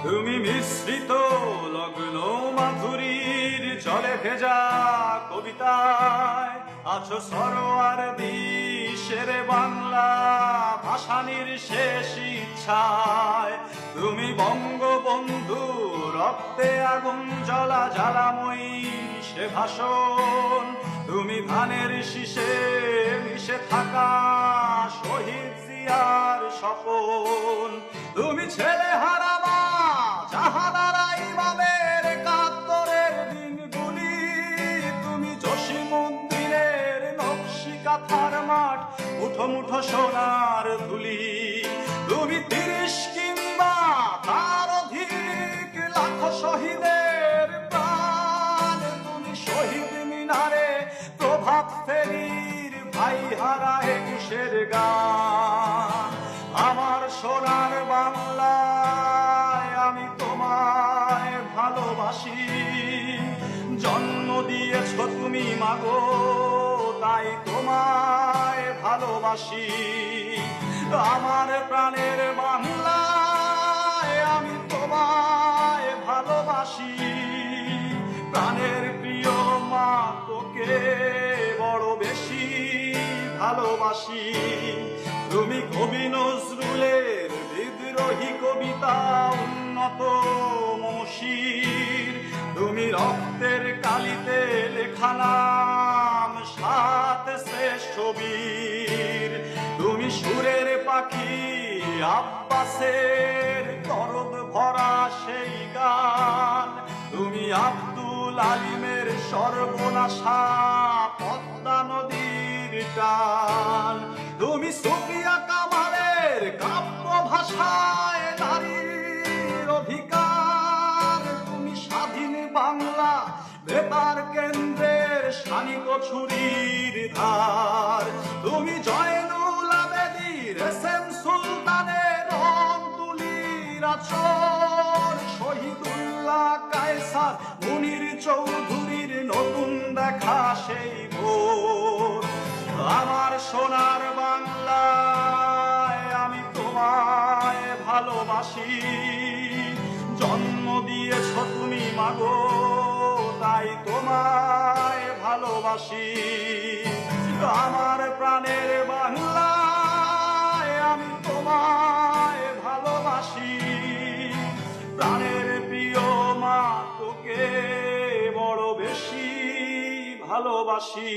তুমি মিশ্রিত লগ্ন মাধুরীর জলে ভেজা কবিতায় আছো সরোয়ার দিশের বাংলা ভাষানির শেষ ইচ্ছায়। তুমি বঙ্গবন্ধু রক্তে আগুন জ্বলা জ্বালাময়ী সে ভাষণ। তুমি ধানের শীষে মিশে থাকা শহীদ জিয়ার স্বপন। তুমি ছেলে হারাবা জাহানারা ইমামের একাত্তরের দিনগুলি। তুমি জসীমউদ্দিনের নকশি কাঁথার মাঠ মুঠো মুঠো সোনার ধুলি। তুমি ৩০ কিংবা তার অধিক লাখ শহীদের প্রাণ। তুমি শহীদ মিনারে প্রভাত ফেরির ভাই হারা ২১-এর গান। আমার সোনার বাংলায় আমি তোমায় ভালোবাসি। জন্ম দিয়েছ তুমি মাগো তাই তোমায় ভালোবাসি। আমার প্রাণের বাংলায় আমি তোমায় ভালোবাসি। প্রাণের প্রিয় মা তোকে বড় বেশি ভালোবাসি। তুমি কবি নজরুলের বিদ্রোহী কবিতা উন্নত মশির। তুমি রক্তের কালিতে লেখা নাম ৭ শ্রেষ্ঠ বীর। তুমি সুরের পাখি আব্বাসের দরদ ভরা সেই গান। তুমি আব্দুল আলিমের সর্বনাশা পদ্মা নদীর টান। তুমি সুফিয়া কামালের কাব্য ভাষায় নারীর অধিকার। তুমি স্বাধীন বাংলা বেতার কেন্দ্রের শানিক ছুরির ধার। তুমি জয়নুল আবেদীর এসএম সুলতানের রং তুলির আচর। শহীদুল্লাহ কায়সার মুনির চৌধুরীর নতুন দেখা সেই ভোর। আমার সোনার বাংলায় আমি তোমায় ভালোবাসি। জন্ম দিয়েছ তুমি মাগো তাই তোমায় ভালোবাসি। আমার প্রাণের বাংলায় আমি তোমায় ভালোবাসি। প্রাণের প্রিয় মা তোকে বড় বেশি ভালোবাসি।